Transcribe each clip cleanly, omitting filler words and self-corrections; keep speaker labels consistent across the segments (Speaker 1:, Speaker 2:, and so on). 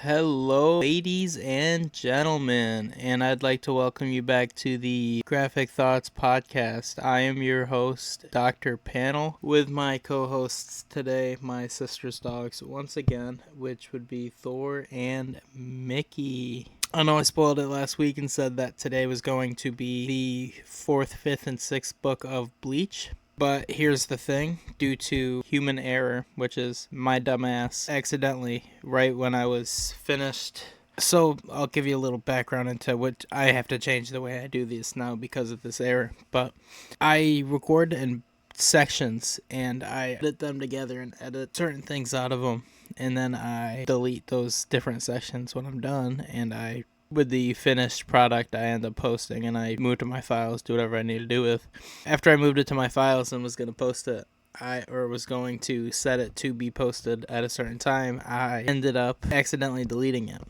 Speaker 1: Hello, ladies and gentlemen, and I'd like to welcome you back to the Graphic Thoughts podcast. I am your host, Dr. Panel, with my co-hosts today, my sister's dogs, once again, which would be Thor and Mickey. I know I spoiled it last week and said that today was going to be the 4th, 5th, and 6th book of Bleach. But here's the thing, due to human error, which is my dumbass, accidentally, right when I was finished. So I'll give you a little background into what I have to change the way I do this now because of this error. But I record in sections and I edit them together and edit certain things out of them. And then I delete those different sections when I'm done, and with the finished product I end up posting, and I move to my files, do whatever I need to do with. After I moved it to my files and was going to post it, was going to set it to be posted at a certain time, I ended up accidentally deleting it.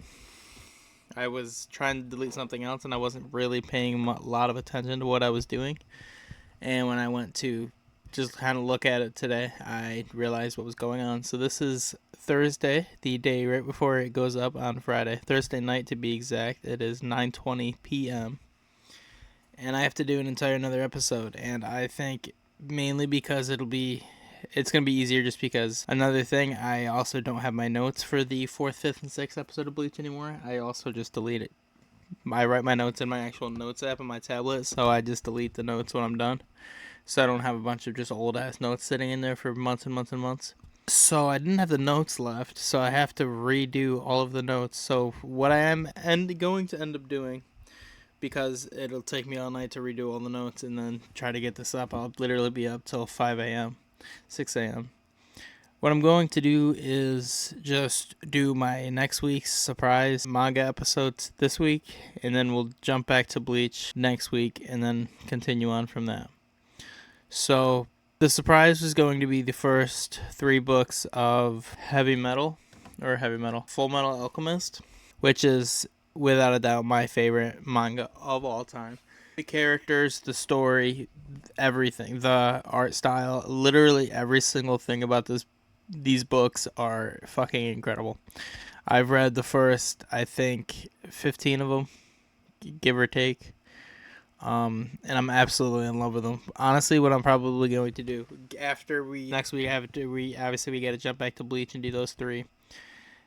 Speaker 1: I was trying to delete something else and I wasn't really paying a lot of attention to what I was doing. And when I went to just kind of look at it today, I realized what was going on. So this is Thursday, the day right before it goes up on Friday. Thursday night to be exact. It is 9:20 p.m. And I have to do an entire another episode. And I think mainly because it's going to be easier just because another thing, I also don't have my notes for the 4th, 5th, and 6th episode of Bleach anymore. I also just delete it. I write my notes in my actual notes app on my tablet, so I just delete the notes when I'm done. So I don't have a bunch of just old-ass notes sitting in there for months and months and months. So I didn't have the notes left, so I have to redo all of the notes. So what I am going to end up doing, because it'll take me all night to redo all the notes and then try to get this up, I'll literally be up till 5 a.m., 6 a.m. What I'm going to do is just do my next week's surprise manga episodes this week, and then we'll jump back to Bleach next week and then continue on from that. So the surprise was going to be the first 3 books of Fullmetal Alchemist, which is without a doubt my favorite manga of all time. The characters, the story, everything, the art style, literally every single thing about these books are fucking incredible. I've read the first, I think, 15 of them, give or take. And I'm absolutely in love with them. Honestly, what I'm probably going to do next week, we got to jump back to Bleach and do those 3.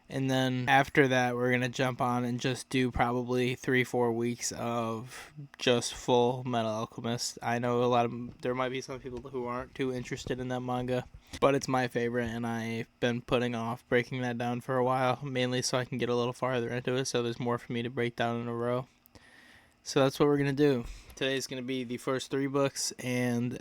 Speaker 1: And then after that, we're going to jump on and just do probably 3-4 weeks of just Fullmetal Alchemist. I know there might be some people who aren't too interested in that manga, but it's my favorite, and I've been putting off breaking that down for a while, mainly so I can get a little farther into it, so there's more for me to break down in a row. So that's what we're going to do. Today's going to be the first 3 books, and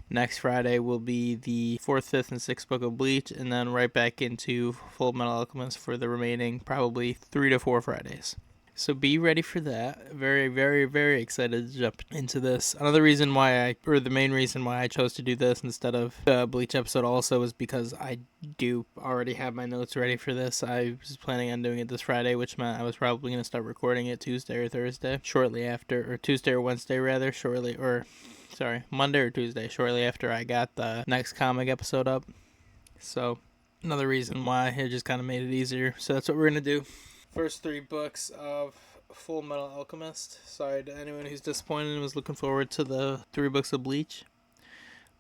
Speaker 1: next Friday will be the 4th, 5th, and 6th book of Bleach, and then right back into Fullmetal Alchemist for the remaining probably 3 to 4 Fridays. So be ready for that. Very, very, very excited to jump into this. The main reason why I chose to do this instead of the Bleach episode also is because I do already have my notes ready for this. I was planning on doing it this Friday, which meant I was probably going to start recording it Tuesday or Thursday, Monday or Tuesday, shortly after I got the next comic episode up. So another reason why it just kind of made it easier. So that's what we're going to do. First 3 books of Fullmetal Alchemist. Sorry to anyone who's disappointed and was looking forward to the 3 books of Bleach.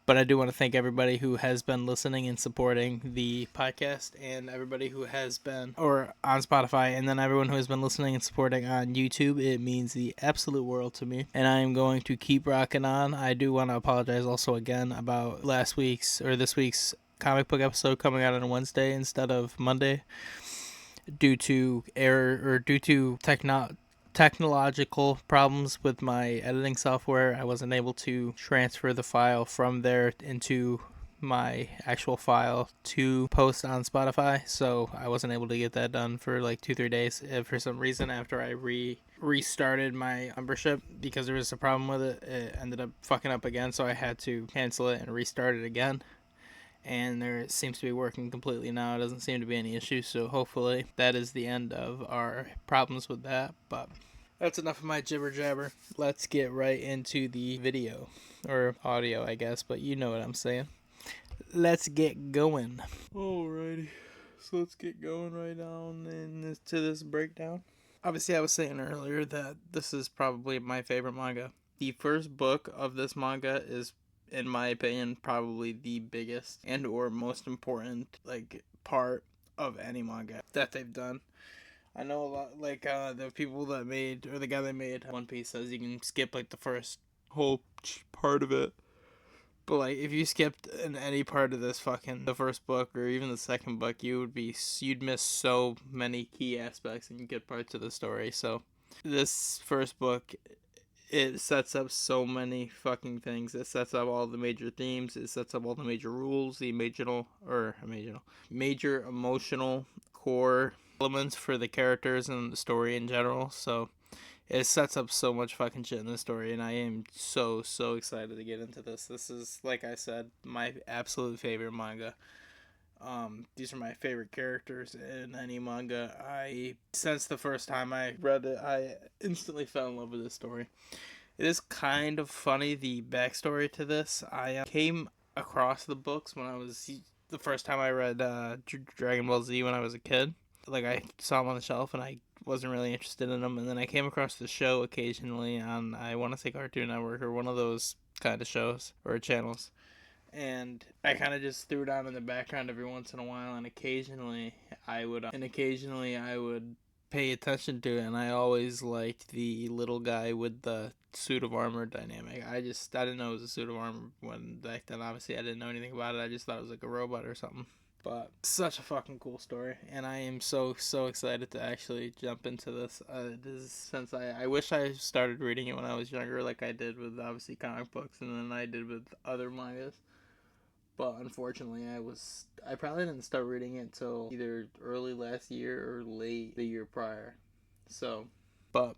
Speaker 1: But I do want to thank everybody who has been listening and supporting the podcast, and everybody who has been, or on Spotify, and then everyone who has been listening and supporting on YouTube. It means the absolute world to me, and I am going to keep rocking on. I do want to apologize also again about this week's comic book episode coming out on Wednesday instead of Monday, due to technological problems with my editing software. I wasn't able to transfer the file from there into my actual file to post on Spotify, so I wasn't able to get that done for like 2-3 days. For some reason, after I restarted my membership, because there was a problem with it ended up fucking up again, so I had to cancel it and restart it again. And it seems to be working completely now. It doesn't seem to be any issues, so hopefully that is the end of our problems with that. But that's enough of my jibber jabber. Let's get right into the video, or audio, I guess, but you know what I'm saying. Let's get going. Alrighty. So let's get going right down into this breakdown. Obviously, I was saying earlier that this is probably my favorite manga. The first book of this manga is, in my opinion, probably the biggest and or most important part of any manga that they've done. I know a lot, the people that made, or the guy that made One Piece says you can skip the first whole part of it. But if you skipped in any part of this the first book or even the second book, you'd miss so many key aspects and good parts of the story. So this first book, it sets up so many fucking things. It sets up all the major themes. It sets up all the major rules, the major emotional core elements for the characters and the story in general. So it sets up so much fucking shit in this story, and I am so excited to get into this. This is, like I said, my absolute favorite manga. These are my favorite characters in any manga. Since the first time I read it, I instantly fell in love with this story. It is kind of funny, the backstory to this. I came across the books when I was, the first time I read Dragon Ball Z when I was a kid. I saw them on the shelf and I wasn't really interested in them, and then I came across the show occasionally on, I want to say, Cartoon Network or one of those kind of shows or channels, and I kind of just threw it on in the background every once in a while, and occasionally I would pay attention to it, and I always liked the little guy with the suit of armor dynamic. I didn't know it was a suit of armor when back then. Obviously, I didn't know anything about it. I just thought it was like a robot or something. But such a fucking cool story, and I am so excited to actually jump into this. Since I wish I started reading it when I was younger, like I did with obviously comic books, and then I did with other mangas. But unfortunately, I probably didn't start reading it until either early last year or late the year prior. So, but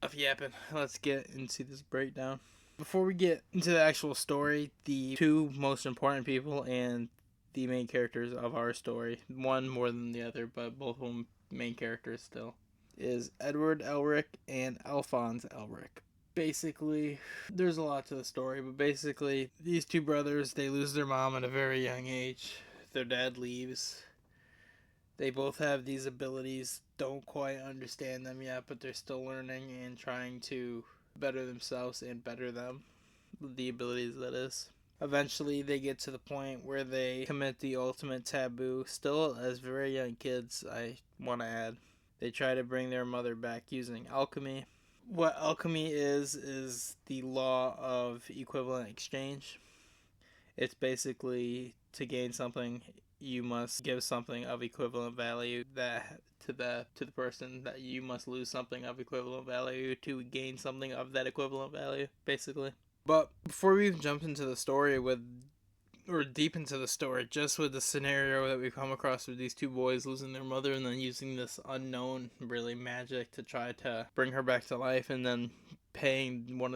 Speaker 1: enough yapping. Let's get into this breakdown. Before we get into the actual story, the two most important people and the main characters of our story, one more than the other, but both of them main characters still, is Edward Elric and Alphonse Elric. Basically, there's a lot to the story, but basically, these two brothers, they lose their mom at a very young age. Their dad leaves. They both have these abilities, don't quite understand them yet, but they're still learning and trying to better themselves and better them. The abilities, that is. Eventually, they get to the point where they commit the ultimate taboo, still as very young kids, I want to add. They try to bring their mother back using alchemy. What alchemy is the law of equivalent exchange. It's basically to gain something, you must give something of equivalent value that to the person, that you must lose something of equivalent value to gain something of that equivalent value, basically. But before we even jump into the story or deep into the story, just with the scenario that we come across with these two boys losing their mother and then using this unknown, really, magic to try to bring her back to life, and then paying one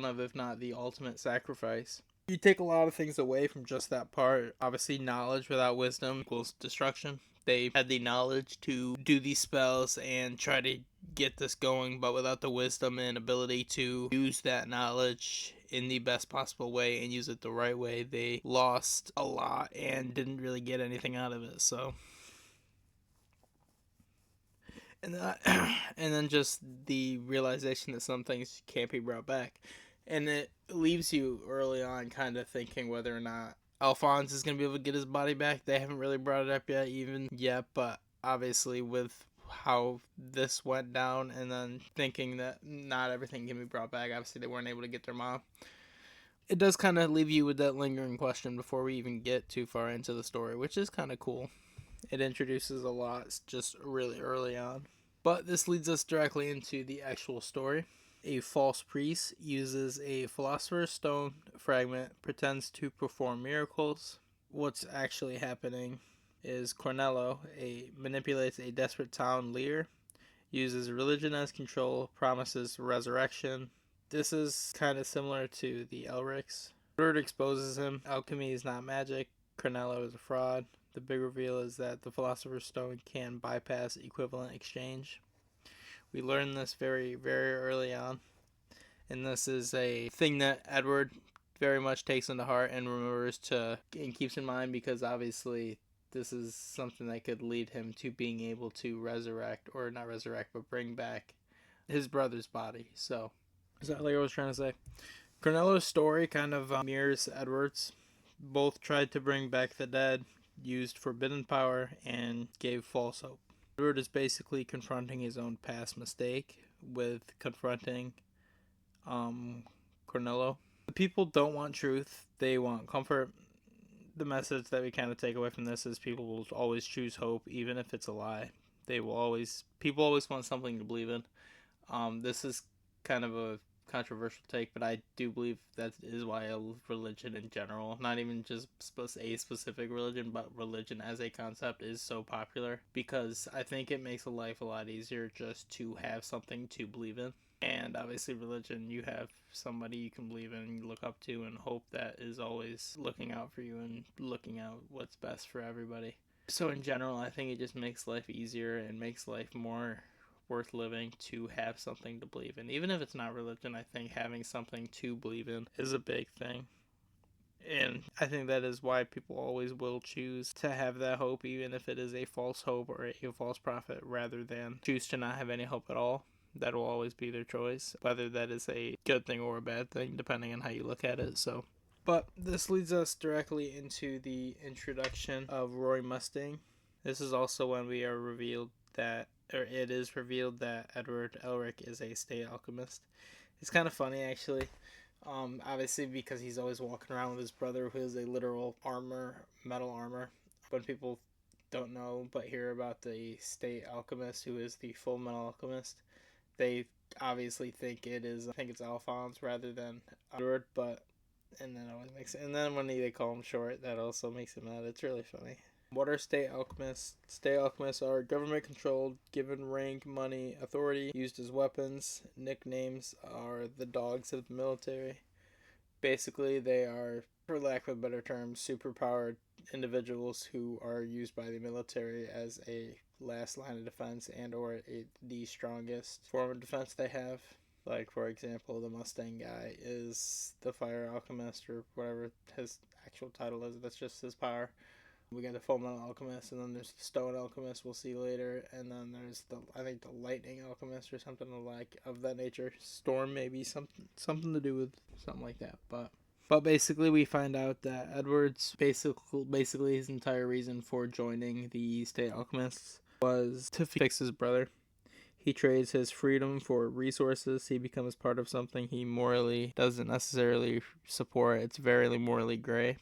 Speaker 1: of if not the ultimate sacrifice. You take a lot of things away from just that part. Obviously, knowledge without wisdom equals destruction. They had the knowledge to do these spells and try to get this going, but without the wisdom and ability to use that knowledge in the best possible way and use it the right way, they lost a lot and didn't really get anything out of it. So, and then just the realization that some things can't be brought back, and it leaves you early on kind of thinking whether or not Alphonse is going to be able to get his body back. They haven't really brought it up yet, but obviously with how this went down, and then thinking that not everything can be brought back, obviously they weren't able to get their mom. It does kind of leave you with that lingering question before we even get too far into the story, which is kind of cool. It introduces a lot just really early on. But this leads us directly into the actual story. A false priest uses a philosopher's stone fragment, pretends to perform miracles. What's actually happening is Cornello manipulates a desperate town leader, uses religion as control, promises resurrection. This is kind of similar to the Elrics. Edward exposes him. Alchemy is not magic. Cornello is a fraud. The big reveal is that the Philosopher's Stone can bypass equivalent exchange. We learn this very early on, and this is a thing that Edward very much takes into heart and remembers and keeps in mind, because obviously this is something that could lead him to being able to resurrect, or not resurrect, but bring back his brother's body. So, is that like I was trying to say? Cornello's story kind of mirrors Edward's. Both tried to bring back the dead, used forbidden power, and gave false hope. Edward is basically confronting his own past mistake with confronting Cornello. The people don't want truth, they want comfort. The message that we kind of take away from this is people will always choose hope, even if it's a lie. People always want something to believe in. This is kind of a controversial take, but I do believe that is why religion in general, not even just a specific religion, but religion as a concept is so popular, because I think it makes life a lot easier just to have something to believe in. And obviously religion, you have somebody you can believe in and look up to and hope that is always looking out for you and looking out what's best for everybody. So in general, I think it just makes life easier and makes life more worth living to have something to believe in. Even if it's not religion, I think having something to believe in is a big thing. And I think that is why people always will choose to have that hope, even if it is a false hope or a false prophet, rather than choose to not have any hope at all. That will always be their choice, whether that is a good thing or a bad thing, depending on how you look at it. So, but this leads us directly into the introduction of Roy Mustang. This is also when we are revealed that, or it is revealed that Edward Elric is a state alchemist. It's kind of funny, actually. Obviously, because he's always walking around with his brother, who is a literal metal armor. When people don't know but hear about the state alchemist, who is the full metal alchemist, they obviously think it's Alphonse rather than Edward, and then it always makes it. And then when they call him short, that also makes him mad. It's really funny. What are state alchemists? State alchemists are government controlled, given rank, money, authority, used as weapons. Nicknames are the dogs of the military. Basically, they are, for lack of a better term, superpowered individuals who are used by the military as a last line of defense and or the strongest form of defense they have. Like, for example, the Mustang guy is the fire alchemist, or whatever his actual title is. That's just his power. We got the fullmetal alchemist, and then there's the stone alchemist we'll see later, and then there's the lightning alchemist or something like of that nature. Storm, maybe something to do with something like that. But basically we find out that Edward's basically his entire reason for joining the state alchemists was to fix his brother. He trades his freedom for resources. He becomes part of something he morally doesn't necessarily support. It's very morally gray.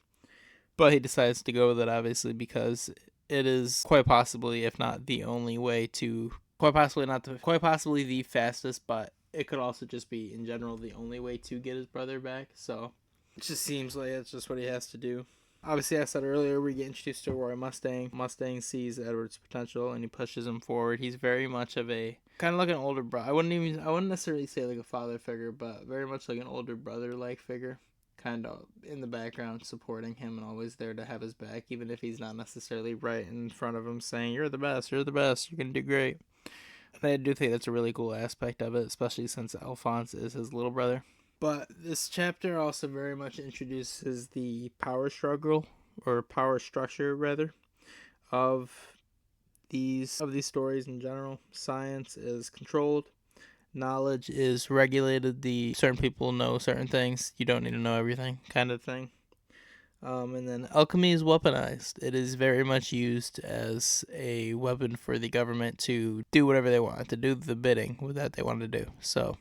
Speaker 1: But he decides to go with it, obviously, because it is quite possibly, if not the only way to, quite possibly the fastest, but it could also just be, in general, the only way to get his brother back. So it just seems like it's just what he has to do. Obviously, I said earlier, we get introduced to Roy Mustang. Mustang sees Edward's potential, and he pushes him forward. He's very much of a, kind of like an older brother. I wouldn't necessarily say like a father figure, but very much like an older brother-like figure. Kind of in the background supporting him and always there to have his back, even if he's not necessarily right in front of him saying, you're the best, you're going to do great. And I do think that's a really cool aspect of it, especially since Alphonse is his little brother. But this chapter also very much introduces the power struggle, or power structure rather, of these stories in general. Science is controlled. Knowledge is regulated. The certain people know certain things. You don't need to know everything, kind of thing. And then alchemy is weaponized. It is very much used as a weapon for the government to do whatever they want, to do the bidding that they want to do. So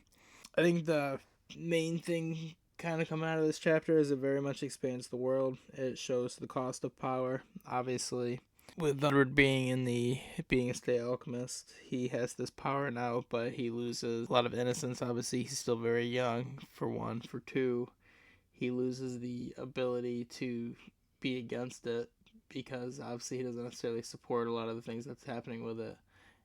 Speaker 1: I think the main thing kind of coming out of this chapter is it very much expands the world. It shows the cost of power, obviously. With Edward being a state alchemist, he has this power now, but he loses a lot of innocence. Obviously, he's still very young, for one. For two, he loses the ability to be against it, because obviously he doesn't necessarily support a lot of the things that's happening with it.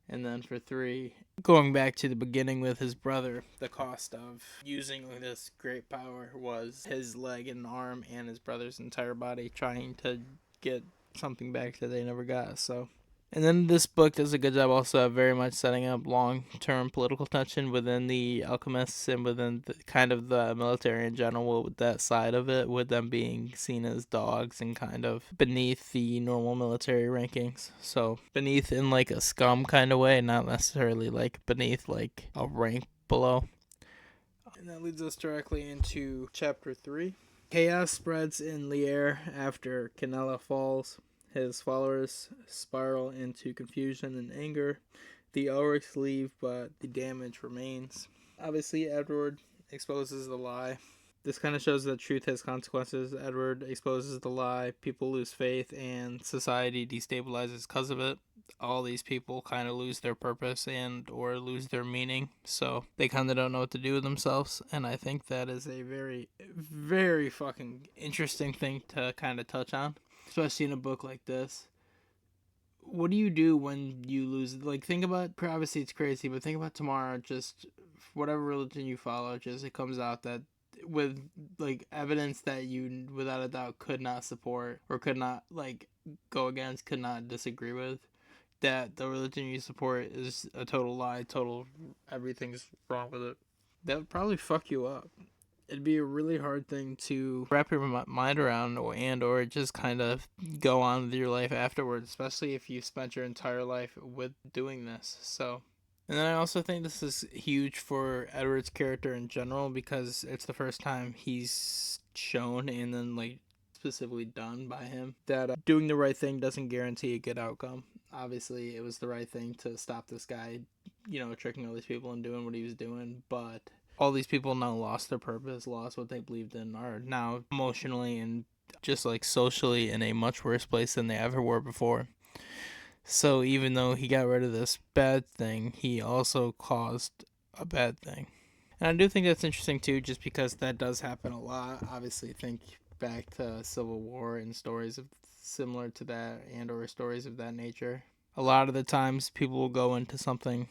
Speaker 1: And then for three, going back to the beginning with his brother, the cost of using this great power was his leg and arm and his brother's entire body, trying to get something back that they never got. So And then this book does a good job also of very much setting up long-term political tension within the alchemists and within kind of the military in general, with that side of it, with them being seen as dogs and kind of beneath the normal military rankings. So beneath in like a scum kind of way, not necessarily like beneath like a rank below. And that leads us directly into chapter 3. Chaos spreads in Lier after Canella falls. His followers spiral into confusion and anger. The Ulrichs leave, but the damage remains. Obviously, Edward exposes the lie. This kind of shows that truth has consequences. Edward exposes the lie, people lose faith, and society destabilizes because of it. All these people kind of lose their purpose and or lose their meaning, so they kind of don't know what to do with themselves. And I think that is a very, very fucking interesting thing to kind of touch on, especially in a book like this. What do you do when you lose? Like, think about, obviously it's crazy, but think about tomorrow, just whatever religion you follow, just it comes out that with like evidence that you without a doubt could not support or could not like go against, could not disagree with, that the religion you support is a total lie, total everything's wrong with it. That would probably fuck you up. It'd be a really hard thing to wrap your mind around, or just kind of go on with your life afterwards, especially if you've spent your entire life with doing this. So, and then I also think this is huge for Edward's character in general, because it's the first time he's shown and then like specifically done by him that doing the right thing doesn't guarantee a good outcome. Obviously, it was the right thing to stop this guy, tricking all these people and doing what he was doing, but all these people now lost their purpose, lost what they believed in, are now emotionally and just like socially in a much worse place than they ever were before. So even though he got rid of this bad thing, he also caused a bad thing. And I do think that's interesting too, just because that does happen a lot. Obviously, think back to Civil War and stories of similar to that, and or stories of that nature. A lot of the times people will go into something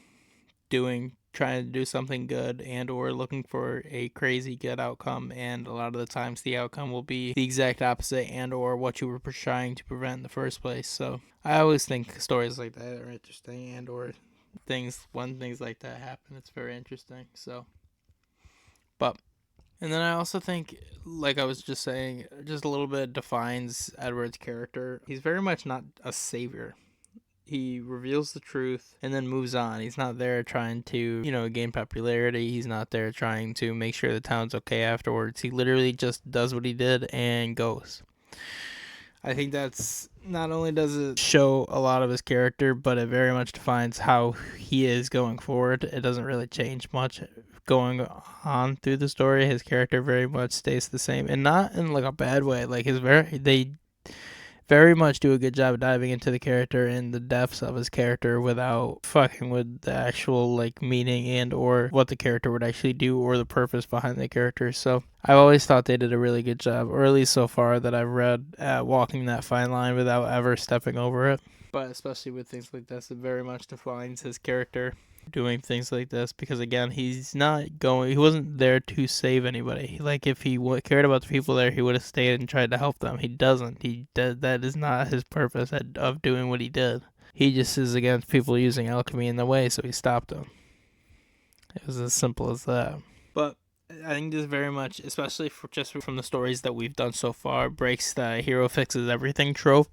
Speaker 1: trying to do something good and or looking for a crazy good outcome, and a lot of the times the outcome will be the exact opposite and or what you were trying to prevent in the first place. So I always think stories like that are interesting, and or things like that happen, it's very interesting. So but and then I also think, like I was just saying, just a little bit defines Edward's character. He's very much not a savior. He reveals the truth and then moves on. He's not there trying to, gain popularity. He's not there trying to make sure the town's okay afterwards. He literally just does what he did and goes. I think that's, not only does it show a lot of his character, but it very much defines how he is going forward. It doesn't really change much going on through the story. His character very much stays the same, and not in like a bad way. Like they very much do a good job of diving into the character and the depths of his character without fucking with the actual like meaning and or what the character would actually do or the purpose behind the character. So I've always thought they did a really good job, or at least so far that I've read, at walking that fine line without ever stepping over it. But especially with things like this, it very much defines his character doing things like this, because again, he wasn't there to save anybody. Like, if he cared about the people there, he would have stayed and tried to help them. He doesn't. That is not his purpose of doing what he did. He just is against people using alchemy in the way, so he stopped them. It was as simple as that. But I think this very much, especially from the stories that we've done so far, breaks the hero fixes everything trope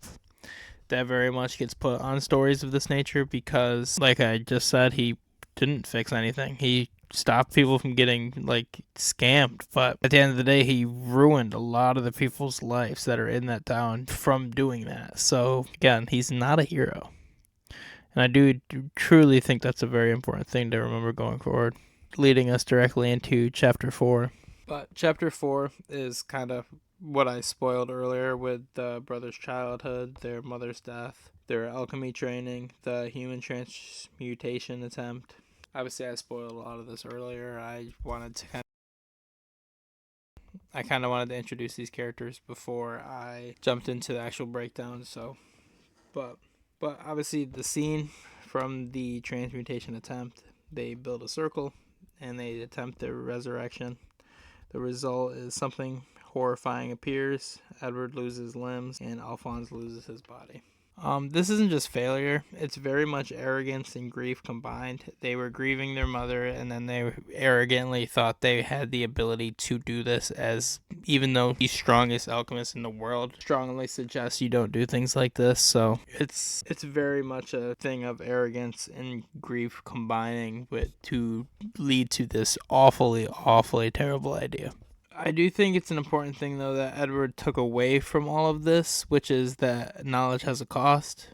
Speaker 1: that very much gets put on stories of this nature, because, like I just said, he didn't fix anything. He stopped people from getting like scammed, but at the end of the day, he ruined a lot of the people's lives that are in that town from doing that. So again, he's not a hero, and I do truly think that's a very important thing to remember going forward, leading us directly into chapter 4. But chapter 4 is kind of what I spoiled earlier, with the brothers' childhood, their mother's death, their alchemy training, the human transmutation attempt. Obviously, I spoiled a lot of this earlier. I kind of wanted to introduce these characters before I jumped into the actual breakdown. So, but obviously, the scene from the transmutation attempt, they build a circle and they attempt their resurrection. The result is something horrifying appears. Edward loses limbs and Alphonse loses his body. This isn't just failure, it's very much arrogance and grief combined. They were grieving their mother, and then they arrogantly thought they had the ability to do this, as even though the strongest alchemist in the world strongly suggests you don't do things like this. So it's very much a thing of arrogance and grief combining with to lead to this awfully terrible idea. I do think it's an important thing, though, that Edward took away from all of this, which is that knowledge has a cost.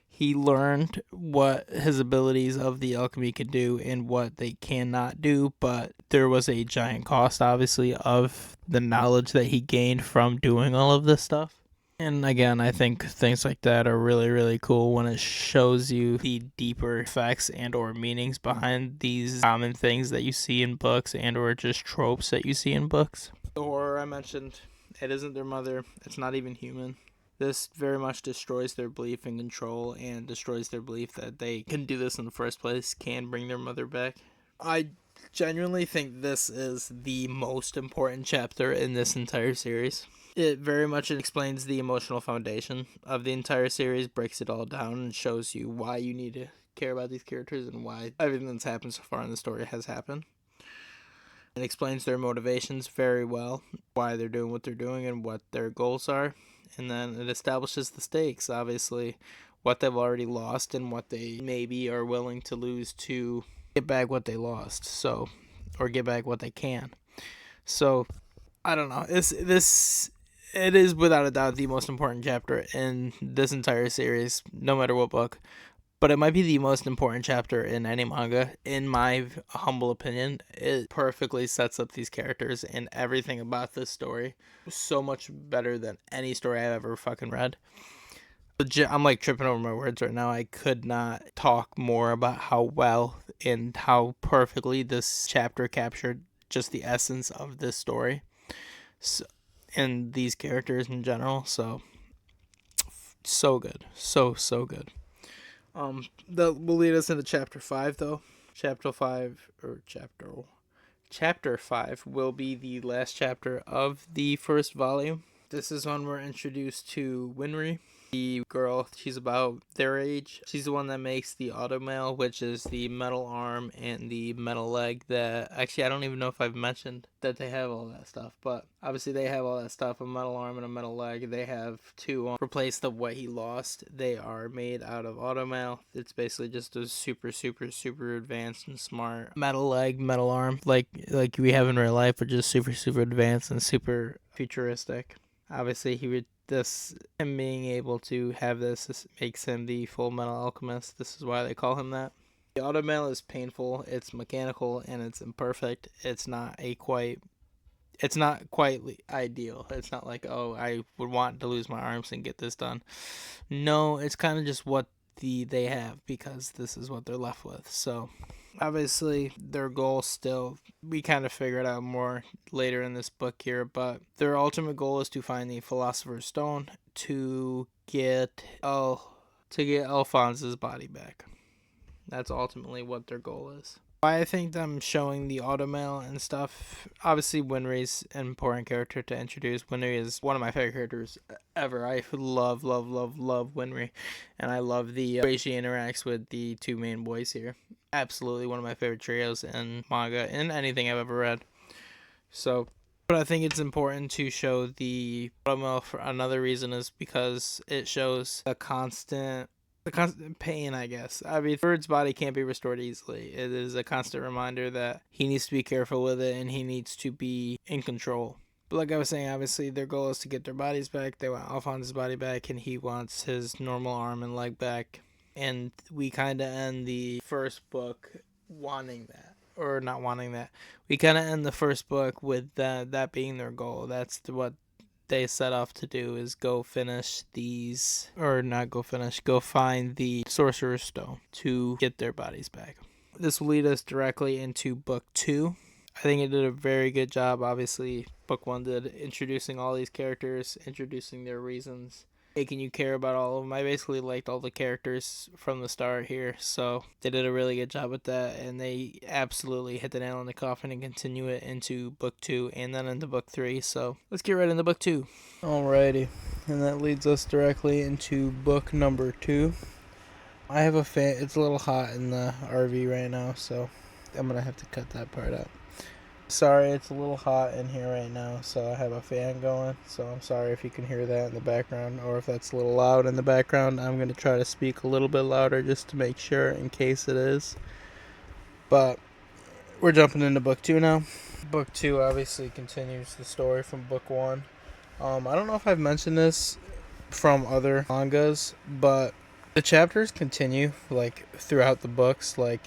Speaker 1: He learned what his abilities of the alchemy could do and what they cannot do, but there was a giant cost, obviously, of the knowledge that he gained from doing all of this stuff. And again, I think things like that are really cool when it shows you the deeper effects and or meanings behind these common things that you see in books and or just tropes that you see in books. The horror I mentioned, it isn't their mother, it's not even human. This very much destroys their belief in control and destroys their belief that they can do this in the first place, can bring their mother back. I genuinely think this is the most important chapter in this entire series. It very much explains the emotional foundation of the entire series, breaks it all down, and shows you why you need to care about these characters and why everything that's happened so far in the story has happened. It explains their motivations very well, why they're doing what they're doing and what their goals are. And then it establishes the stakes, obviously, what they've already lost and what they maybe are willing to lose to get back what they lost, so, or get back what they can. So, I don't know. It is without a doubt the most important chapter in this entire series, no matter what book. But it might be the most important chapter in any manga, in my humble opinion. It perfectly sets up these characters and everything about this story so much better than any story I've ever fucking read. I'm like tripping over my words right now. I could not talk more about how well and how perfectly this chapter captured just the essence of this story. So, and these characters in general. So good. So good. That will lead us into chapter 5, though. Chapter 5 will be the last chapter of the first volume. This is when we're introduced to Winry, the girl. She's about their age. She's the one that makes the automail, which is the metal arm and the metal leg that, actually, I don't even know if I've mentioned that they have all that stuff, but obviously they have all that stuff, a metal arm and a metal leg. They have to replace what he lost. They are made out of automail. It's basically just a super advanced and smart metal leg, metal arm, like we have in real life, but just super advanced and super futuristic. Obviously, him being able to have this makes him the fullmetal alchemist. This is why they call him that. The automail is painful, it's mechanical, and it's imperfect. It's not quite ideal. It's not like, oh, I would want to lose my arms and get this done. No, it's kind of just what they have, because this is what they're left with. So obviously their goal still, we kind of figure it out more later in this book here, but their ultimate goal is to find the Philosopher's Stone to get Alphonse's body back. That's ultimately what their goal is. Why I think them showing the automail and stuff, obviously Winry's an important character to introduce. Winry is one of my favorite characters ever. I love Winry, and I love the way she interacts with the two main boys here. Absolutely one of my favorite trios in manga and anything I've ever read. So, but I think it's important to show the automail for another reason, is because it shows the constant pain, I guess. I mean, Bird's body can't be restored easily. It is a constant reminder that he needs to be careful with it and he needs to be in control. But like I was saying, obviously their goal is to get their bodies back. They want Alphonse's body back and he wants his normal arm and leg back. And we kind of end the first book wanting that. Or not wanting that. We kind of end the first book with that being their goal. That's what they set off to do, is go find the Sorcerer's Stone to get their bodies back. This will lead us directly into book 2. I think it did a very good job. Obviously, book 1 did, introducing all these characters, introducing their reasons, making you care about all of them. I basically liked all the characters from the start here, so they did a really good job with that, and they absolutely hit the nail on the coffin and continue it into book 2 and then into book 3. So let's get right into book 2. Alrighty, and that leads us directly into book number 2. I have a fan. It's a little hot in the RV right now, so I'm gonna have to cut that part out. Sorry, it's a little hot in here right now, so I have a fan going, so I'm sorry if you can hear that in the background, or if that's a little loud in the background. I'm going to try to speak a little bit louder just to make sure in case it is. But we're jumping into book 2 now. Book 2 obviously continues the story from book 1. I don't know if I've mentioned this from other mangas, but the chapters continue like throughout the books. Like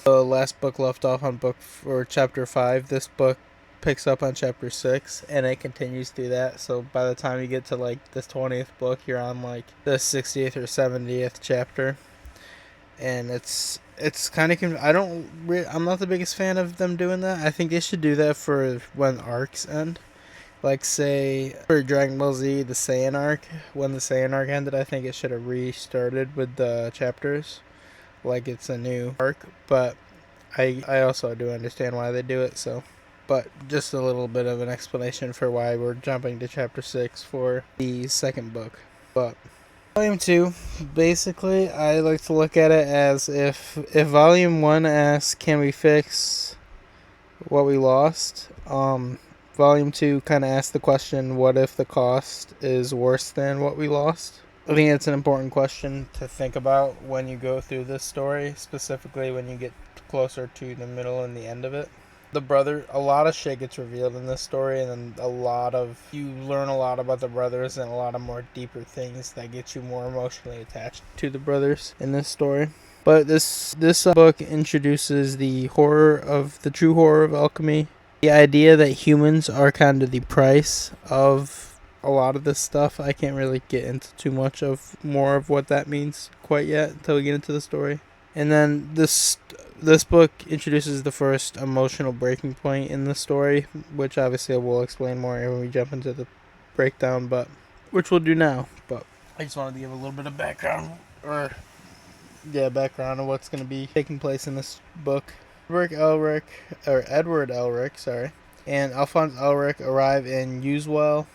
Speaker 1: the last book left off on chapter 5. This book picks up on chapter 6, and it continues through that. So by the time you get to like this 20th book, you're on like the 60th or 70th chapter, and it's kind of I'm not the biggest fan of them doing that. I think they should do that for when arcs end. Like, say, for Dragon Ball Z, the Saiyan arc, when the Saiyan arc ended, I think it should have restarted with the chapters. Like, it's a new arc, but I also do understand why they do it, so. But just a little bit of an explanation for why we're jumping to chapter 6 for the second book. But Volume 2, basically, I like to look at it as if Volume 1 asks, can we fix what we lost? Volume 2 kind of asks the question, what if the cost is worse than what we lost? I think it's an important question to think about when you go through this story, specifically when you get closer to the middle and the end of it. A lot of shit gets revealed in this story, and then you learn a lot about the brothers and a lot of more deeper things that get you more emotionally attached to the brothers in this story. But this book introduces the true horror of alchemy. The idea that humans are kind of the price of a lot of this stuff. I can't really get into too much of more of what that means quite yet until we get into the story. And then this book introduces the first emotional breaking point in the story, which obviously we'll explain more when we jump into the breakdown, but which we'll do now. But I just wanted to give a little bit of background of what's going to be taking place in this book. Edward Elric, and Alphonse Elric arrive in Uswell.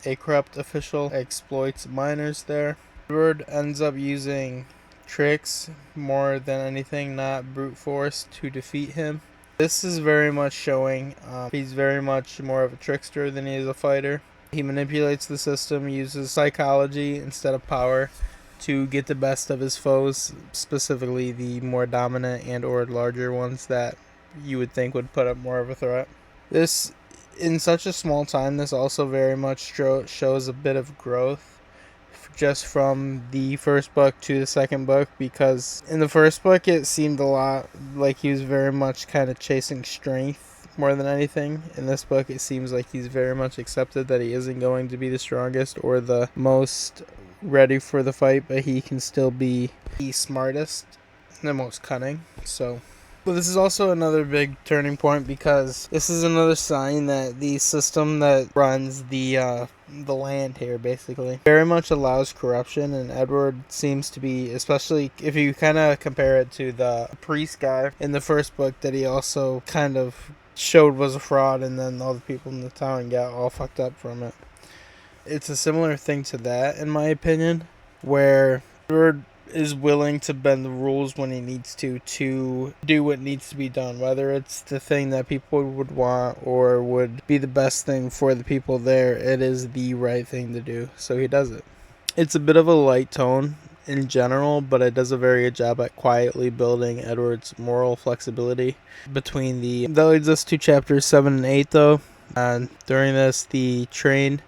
Speaker 1: A corrupt official exploits miners there. Edward ends up using tricks more than anything, not brute force, to defeat him. This is very much showing he's very much more of a trickster than he is a fighter. He manipulates the system, uses psychology instead of power to get the best of his foes, specifically the more dominant and or larger ones that you would think would put up more of a threat. This, in such a small time, this also very much shows a bit of growth just from the first book to the second book, because in the first book it seemed a lot like he was very much kind of chasing strength more than anything. In this book it seems like he's very much accepted that he isn't going to be the strongest or the most ready for the fight, but he can still be the smartest and the most cunning. But this is also another big turning point, because this is another sign that the system that runs the land here basically very much allows corruption, and Edward seems to be, especially if you kind of compare it to the priest guy in the first book that he also kind of showed was a fraud, and then all the people in the town got all fucked up from it. It's a similar thing to that, in my opinion, where Edward is willing to bend the rules when he needs to do what needs to be done, whether it's the thing that people would want or would be the best thing for the people there. It is the right thing to do, so he does it. It's a bit of a light tone in general, but it does a very good job at quietly building Edward's moral flexibility that leads us to chapters 7 and 8 though. And during this, the train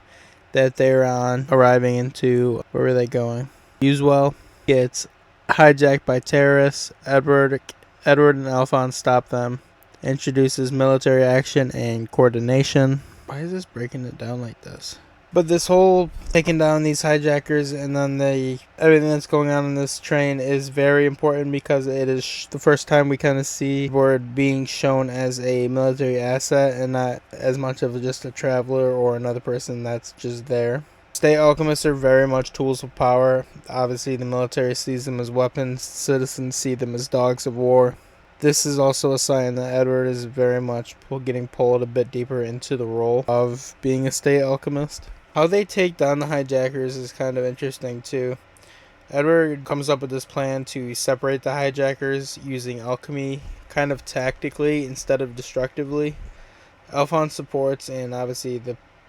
Speaker 1: that they're on, arriving into, where were they going? Uswell, gets hijacked by terrorists. Edward and Alphonse stop them, introduces military action and coordination. Why is this breaking it down like this? But this whole taking down these hijackers and then everything that's going on in this train is very important, because it is the first time we kind of see Edward being shown as a military asset and not as much of just a traveler or another person that's just there. State alchemists are very much tools of power. Obviously, the military sees them as weapons. Citizens see them as dogs of war. This is also a sign that Edward is very much getting pulled a bit deeper into the role of being a state alchemist. How they take down the hijackers is kind of interesting too. Edward comes up with this plan to separate the hijackers using alchemy, kind of tactically instead of destructively. Alphonse supports and obviously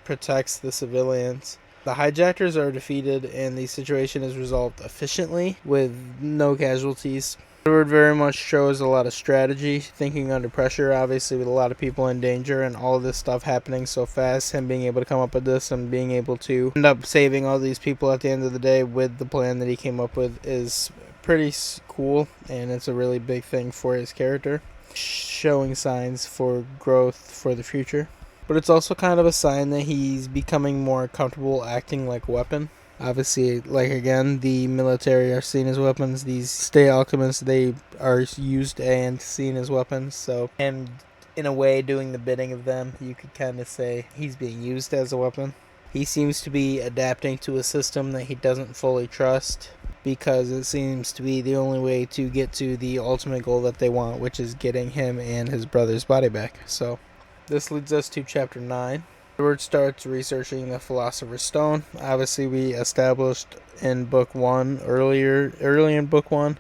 Speaker 1: protects the civilians. The hijackers are defeated and the situation is resolved efficiently with no casualties. Edward very much shows a lot of strategy, thinking under pressure, obviously with a lot of people in danger and all of this stuff happening so fast. Him being able to come up with this and being able to end up saving all these people at the end of the day with the plan that he came up with is pretty cool, and it's a really big thing for his character, showing signs for growth for the future. But it's also kind of a sign that he's becoming more comfortable acting like a weapon. Obviously, like again, the military are seen as weapons. These state alchemists, they are used and seen as weapons. So, and in a way, doing the bidding of them, you could kind of say he's being used as a weapon. He seems to be adapting to a system that he doesn't fully trust, because it seems to be the only way to get to the ultimate goal that they want, which is getting him and his brother's body back. So, this leads us to chapter 9. Edward starts researching the Philosopher's Stone. Obviously, we established in book 1 early in book 1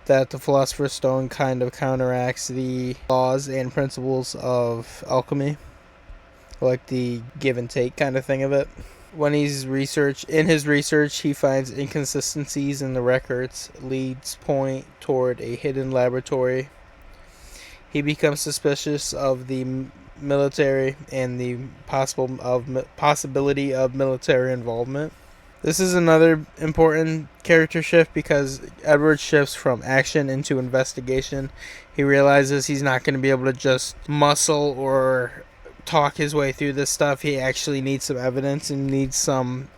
Speaker 1: that the Philosopher's Stone kind of counteracts the laws and principles of alchemy, like the give and take kind of thing of it. When in his research, he finds inconsistencies in the records, leads point toward a hidden laboratory. He becomes suspicious of the military and the possibility of military involvement. This is another important character shift because Edward shifts from action into investigation. He realizes he's not going to be able to just muscle or talk his way through this stuff. He actually needs some evidence and needs some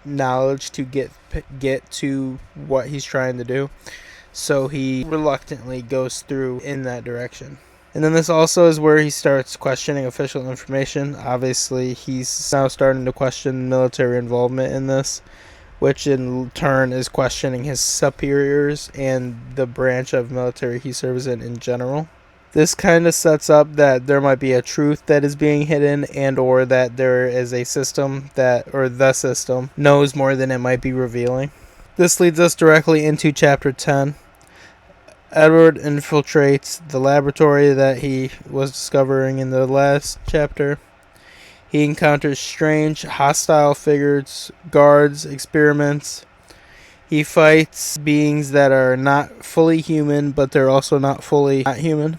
Speaker 1: knowledge to get to what he's trying to do. So he reluctantly goes through in that direction. And then this also is where he starts questioning official information. Obviously, he's now starting to question military involvement in this, which in turn is questioning his superiors and the branch of military he serves in general. This kind of sets up that there might be a truth that is being hidden, and or that there is a system the system knows more than it might be revealing. This leads us directly into chapter 10. Edward infiltrates the laboratory that he was discovering in the last chapter. He encounters strange, hostile figures, guards, experiments. He fights beings that are not fully human, but they're also not fully not human.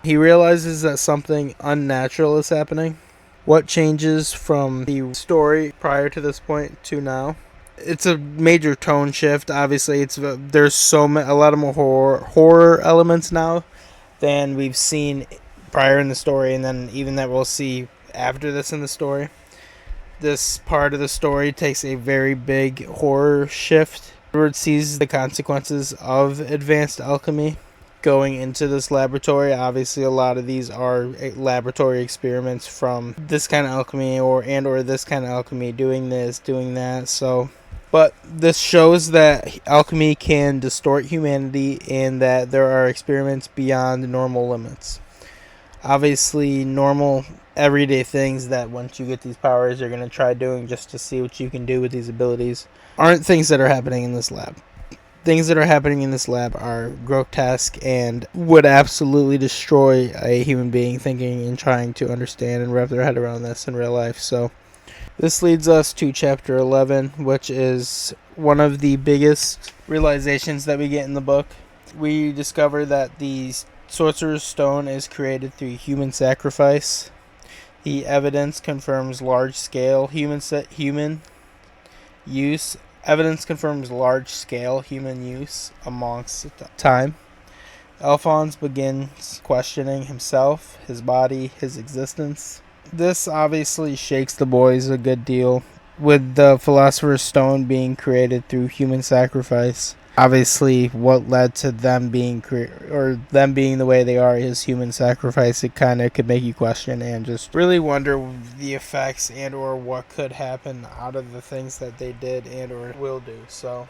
Speaker 1: He realizes that something unnatural is happening. What changes from the story prior to this point to now? It's a major tone shift. Obviously, there's a lot of more horror elements now than we've seen prior in the story, and then even that we'll see after this in the story. This part of the story takes a very big horror shift. Edward sees the consequences of advanced alchemy going into this laboratory. Obviously, a lot of these are laboratory experiments from this kind of alchemy or this kind of alchemy, doing this, doing that. But this shows that alchemy can distort humanity and that there are experiments beyond normal limits. Obviously, normal everyday things that once you get these powers you're going to try doing just to see what you can do with these abilities aren't things that are happening in this lab. Things that are happening in this lab are grotesque and would absolutely destroy a human being thinking and trying to understand and wrap their head around this in real life. So this leads us to chapter 11, which is one of the biggest realizations that we get in the book. We discover that the Sorcerer's Stone is created through human sacrifice. The evidence confirms large-scale human use. Evidence confirms large-scale human use amongst time. Alphonse begins questioning himself, his body, his existence. This obviously shakes the boys a good deal, with the Philosopher's Stone being created through human sacrifice. obviously what led to them being them being the way they are is human sacrifice. It kind of could make you question and just really wonder the effects and or what could happen out of the things that they did and or will do. So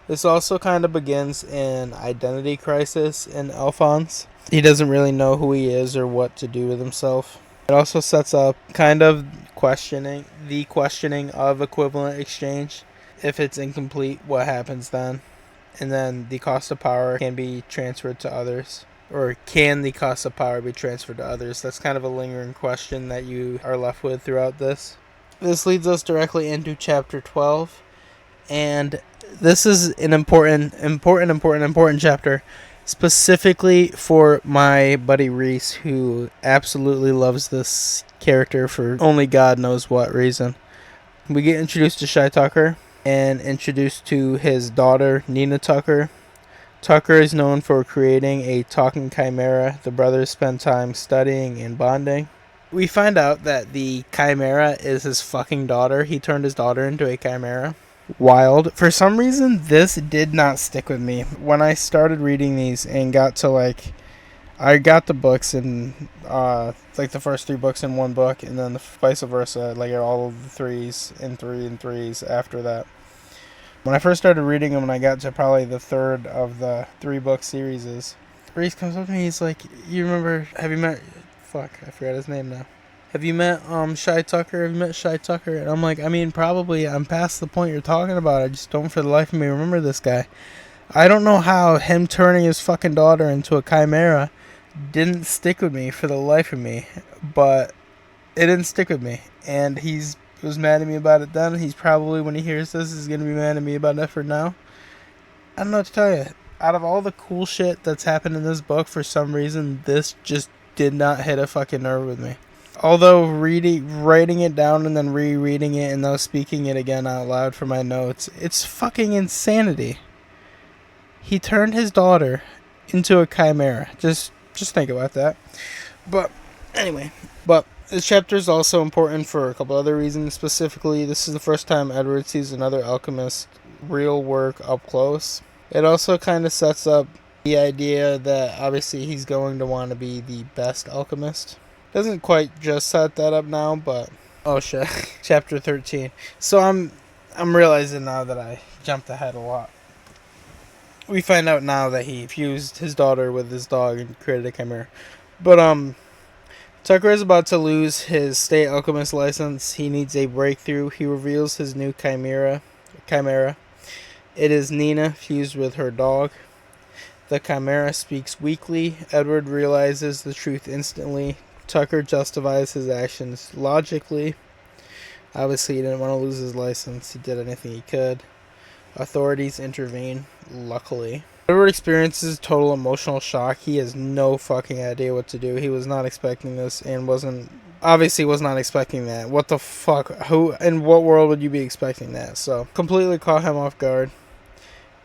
Speaker 1: this also kind of begins an identity crisis in Alphonse. He doesn't really know who he is or what to do with himself. It also sets up kind of questioning of equivalent exchange. If it's incomplete, what happens then? And then the cost of power can be transferred to others. Or can the cost of power be transferred to others? That's kind of a lingering question that you are left with throughout this. This leads us directly into chapter 12. And this is an important chapter, specifically for my buddy Reese, who absolutely loves this character for only God knows what reason. We get introduced to Shy Tucker and introduced to his daughter, Nina Tucker. Tucker is known for creating a talking chimera. The brothers spend time studying and bonding. We find out that the chimera is his fucking daughter. He turned his daughter into a chimera. Wild. For some reason, this did not stick with me. When I started reading these and got to I got the books and the first 3 books in one book, and then vice versa, all of the 3s in 3 and 3s after that. When I first started reading them, and I got to probably the 3rd of the 3-book series, Reese comes up to me, he's like, you remember, have you met, I forgot his name now. Have you met Shy Tucker? Have you met Shy Tucker? And I'm like, I mean, probably. I'm past the point you're talking about. I just don't for the life of me remember this guy. I don't know how him turning his fucking daughter into a chimera didn't stick with me for the life of me. But it didn't stick with me. And he was mad at me about it then. He's probably, when he hears this, is going to be mad at me about it for now. I don't know what to tell you. Out of all the cool shit that's happened in this book, for some reason, this just did not hit a fucking nerve with me. Although writing it down and then rereading it and now speaking it again out loud for my notes, it's fucking insanity. He turned his daughter into a chimera. Just think about that. But anyway, this chapter is also important for a couple other reasons. Specifically, this is the first time Edward sees another alchemist real work up close. It also kind of sets up the idea that obviously he's going to want to be the best alchemist. Doesn't quite just set that up now, but oh shit. Chapter 13. So I'm realizing now that I jumped ahead a lot. We find out now that he fused his daughter with his dog and created a chimera. But Tucker is about to lose his state alchemist license. He needs a breakthrough. He reveals his new chimera. It is Nina fused with her dog. The chimera speaks weakly. Edward realizes the truth instantly. Tucker justifies his actions logically. Obviously, he didn't want to lose his license. He did anything he could. Authorities intervene, luckily. Edward experiences total emotional shock. He has no fucking idea what to do. He was not expecting this and was not expecting that. What the fuck? Who, in what world would you be expecting that? So, completely caught him off guard.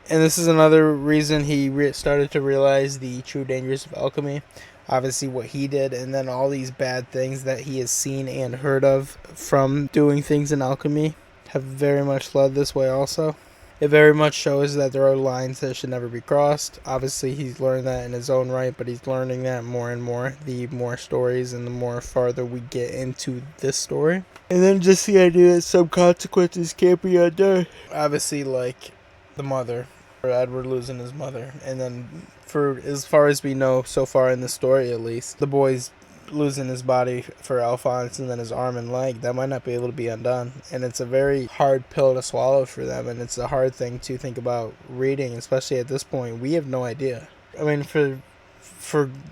Speaker 1: And this is another reason he started to realize the true dangers of alchemy. Obviously what he did, and then all these bad things that he has seen and heard of from doing things in alchemy have very much led this way also. It very much shows that there are lines that should never be crossed. Obviously he's learned that in his own right, but he's learning that more and more the more stories and the more farther we get into this story. And then just the idea that some consequences can't be undone. Obviously the mother, or Edward losing his mother, and then for as far as we know so far in the story at least, the boy's losing his body for Alphonse and then his arm and leg, that might not be able to be undone. And it's a very hard pill to swallow for them, and it's a hard thing to think about reading, especially at this point. We have no idea. I mean, for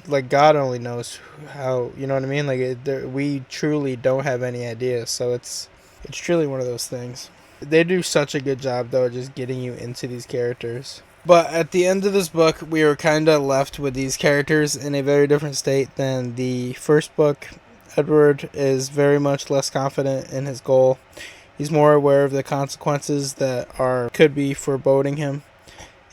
Speaker 1: God only knows how, you know what I mean? We truly don't have any idea, so it's truly one of those things. They do such a good job, though, just getting you into these characters. But at the end of this book, we are kind of left with these characters in a very different state than the first book. Edward is very much less confident in his goal. He's more aware of the consequences that could be foreboding him.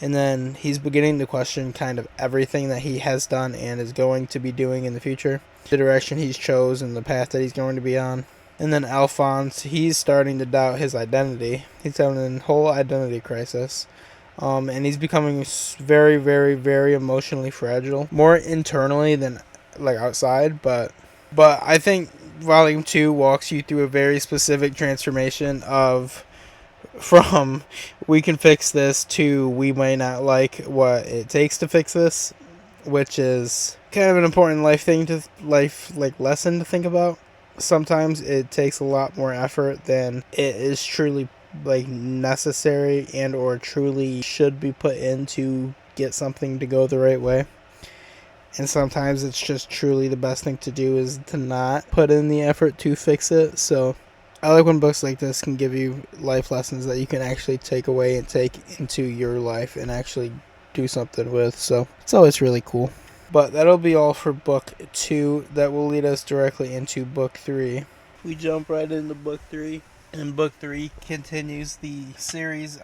Speaker 1: And then he's beginning to question kind of everything that he has done and is going to be doing in the future. The direction he's chose and the path that he's going to be on. And then Alphonse, he's starting to doubt his identity. He's having a whole identity crisis.
Speaker 2: And he's becoming very, very, very emotionally fragile, more internally than like outside. But I think Volume 2 walks you through a very specific transformation of from we can fix this to we may not like what it takes to fix this, which is kind of an important lesson to think about. Sometimes it takes a lot more effort than it is truly like necessary and or truly should be put in to get something to go the right way. And sometimes it's just truly the best thing to do is to not put in the effort to fix it. So I like when books like this can give you life lessons that you can actually take away and take into your life and actually do something with. So it's always really cool. But that'll be all for book 2. That will lead us directly into book 3. We jump right into book 3. And book 3 continues the series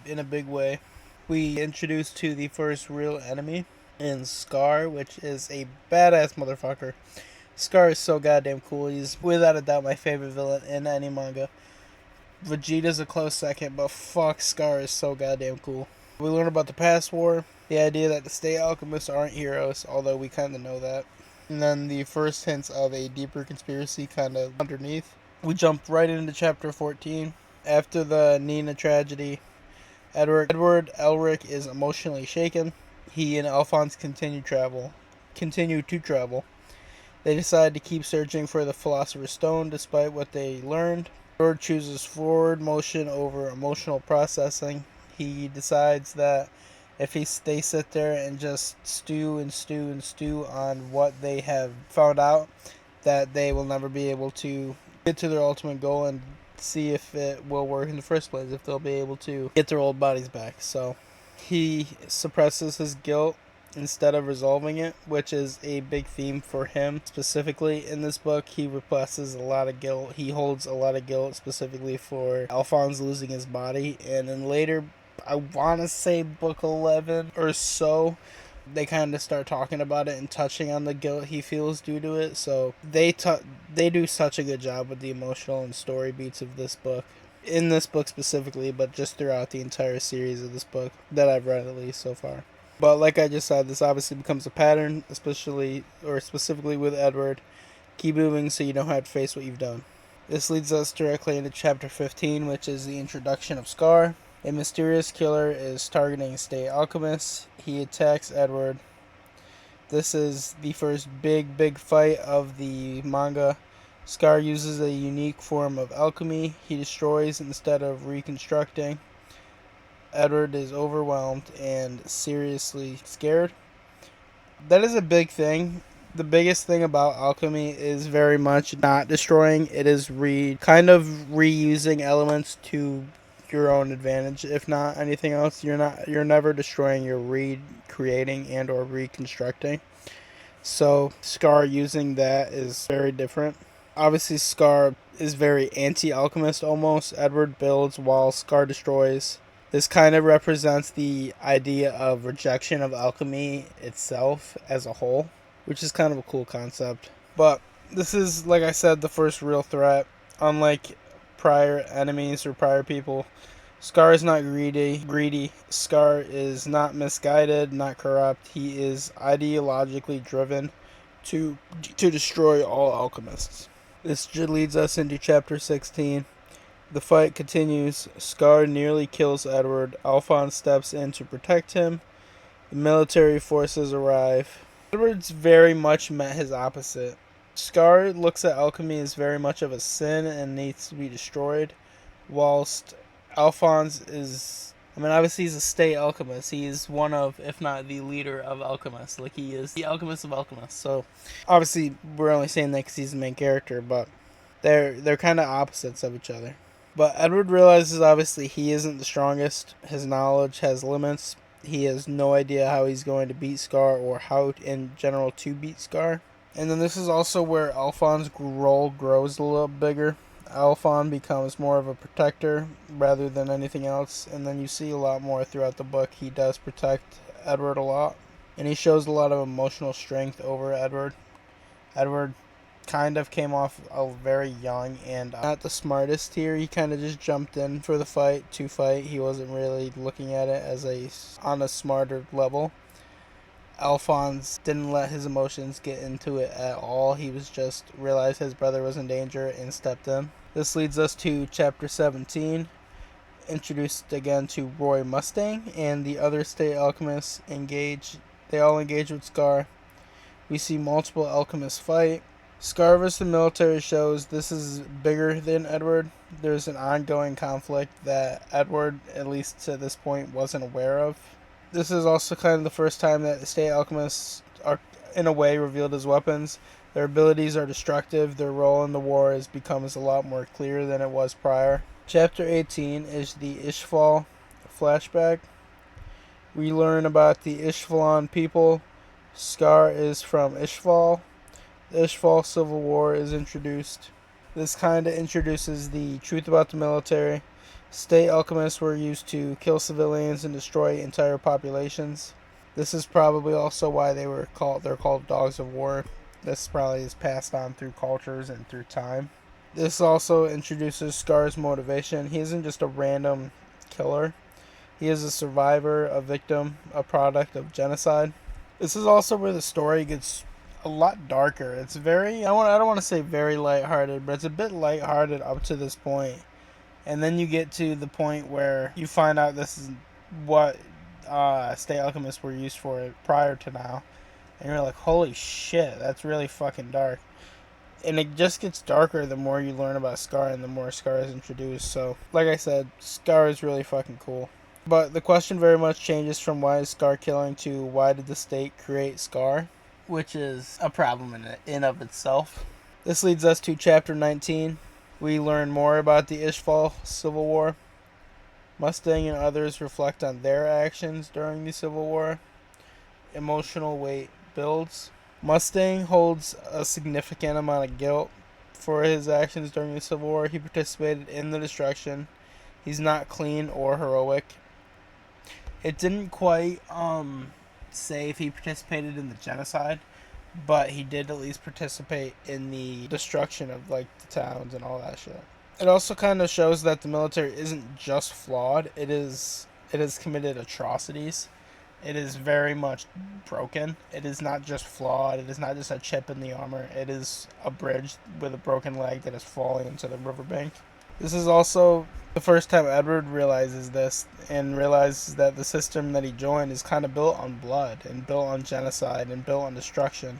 Speaker 2: in a big way. We introduce to the first real enemy in Scar, which is a badass motherfucker. Scar is so goddamn cool. He's without a doubt my favorite villain in any manga. Vegeta's a close second, but fuck, Scar is so goddamn cool. We learn about the past war, the idea that the state alchemists aren't heroes, although we kind of know that. And then the first hints of a deeper conspiracy kind of underneath. We jump right into chapter 14. After the Nina tragedy, Edward Elric is emotionally shaken. He and Alphonse continue to travel. They decide to keep searching for the Philosopher's Stone despite what they learned. Edward chooses forward motion over emotional processing. He decides that if they sit there and just stew on what they have found out, that they will never be able to get to their ultimate goal and see if it will work in the first place, if they'll be able to get their old bodies back. So he suppresses his guilt instead of resolving it, which is a big theme for him specifically in this book. He represses a lot of guilt. He holds a lot of guilt specifically for Alphonse losing his body. And then later, I want to say book 11 or so, they kind of start talking about it and touching on the guilt he feels due to it. So they do such a good job with the emotional and story beats of this book. In this book specifically, but just throughout the entire series of this book that I've read at least so far. But like I just said, this obviously becomes a pattern, specifically with Edward. Keep moving so you don't have to face what you've done. This leads us directly into chapter 15, which is the introduction of Scar. A mysterious killer is targeting state alchemists. He attacks Edward. This is the first big fight of the manga. Scar uses a unique form of alchemy. He destroys instead of reconstructing. Edward is overwhelmed and seriously scared. That is a big thing. The biggest thing about alchemy is very much not destroying. It is kind of reusing elements to your own advantage. If not anything else, you're never destroying. You're recreating and or reconstructing. So Scar using that is very different. Obviously, Scar is very anti-alchemist almost. Edward builds while Scar destroys. This kind of represents the idea of rejection of alchemy itself as a whole, which is kind of a cool concept. But this is, like I said, the first real threat. Unlike prior enemies or prior people, Scar is not greedy. Scar is not misguided, not corrupt. He is ideologically driven to destroy all alchemists. This leads us into chapter 16. The fight continues. Scar nearly kills Edward. Alphonse steps in to protect him. The military forces arrive. Edward's very much met his opposite. Scar looks at alchemy as very much of a sin and needs to be destroyed, whilst Alphonse is... obviously he's a state alchemist. He is one of, if not the leader of alchemists. Like, he is the alchemist of alchemists. So, obviously, we're only saying that because he's the main character, but they're kind of opposites of each other. But Edward realizes, obviously, he isn't the strongest. His knowledge has limits. He has no idea how he's going to beat Scar or how, in general, to beat Scar. And then this is also where Alphonse's role grows a little bigger. Alphonse becomes more of a protector rather than anything else. And then you see a lot more throughout the book. He does protect Edward a lot. And he shows a lot of emotional strength over Edward. Edward kind of came off very young and not the smartest here. He kind of just jumped in for the fight to fight. He wasn't really looking at it as on a smarter level. Alphonse didn't let his emotions get into it at all. He was just realized his brother was in danger and stepped in. This leads us to chapter 17, introduced again to Roy Mustang and the other state alchemists engage. They all engage with Scar. We see multiple alchemists fight. Scar vs. the military shows this is bigger than Edward. There's an ongoing conflict that Edward, at least to this point, wasn't aware of. This is also kind of the first time that the state alchemists are, in a way, revealed as weapons. Their abilities are destructive. Their role in the war becomes a lot more clear than it was prior. Chapter 18 is the Ishval flashback. We learn about the Ishvalan people. Scar is from Ishval. The Ishval Civil War is introduced. This kind of introduces the truth about the military. State alchemists were used to kill civilians and destroy entire populations. This is probably also why they're called dogs of war. This probably is passed on through cultures and through time. This also introduces Scar's motivation. He isn't just a random killer. He is a survivor, a victim, a product of genocide. This is also where the story gets a lot darker. It's very, I don't want to say very lighthearted, but it's a bit lighthearted up to this point. And then you get to the point where you find out this is what state alchemists were used for prior to now. And you're like, holy shit, that's really fucking dark. And it just gets darker the more you learn about Scar and the more Scar is introduced. So, like I said, Scar is really fucking cool. But the question very much changes from why is Scar killing to why did the state create Scar, which is a problem in of itself. This leads us to chapter 19. We learn more about the Ishval Civil War. Mustang and others reflect on their actions during the Civil War. Emotional weight builds. Mustang holds a significant amount of guilt for his actions during the Civil War. He participated in the destruction. He's not clean or heroic. It didn't quite say if he participated in the genocide, but he did at least participate in the destruction of like the towns and all that shit. It also kind of shows that the military isn't just flawed. It has committed atrocities. It is very much broken. It is not just flawed. It is not just a chip in the armor. It is a bridge with a broken leg that is falling into the riverbank. This is also the first time Edward realizes this and realizes that the system that he joined is kind of built on blood and built on genocide and built on destruction.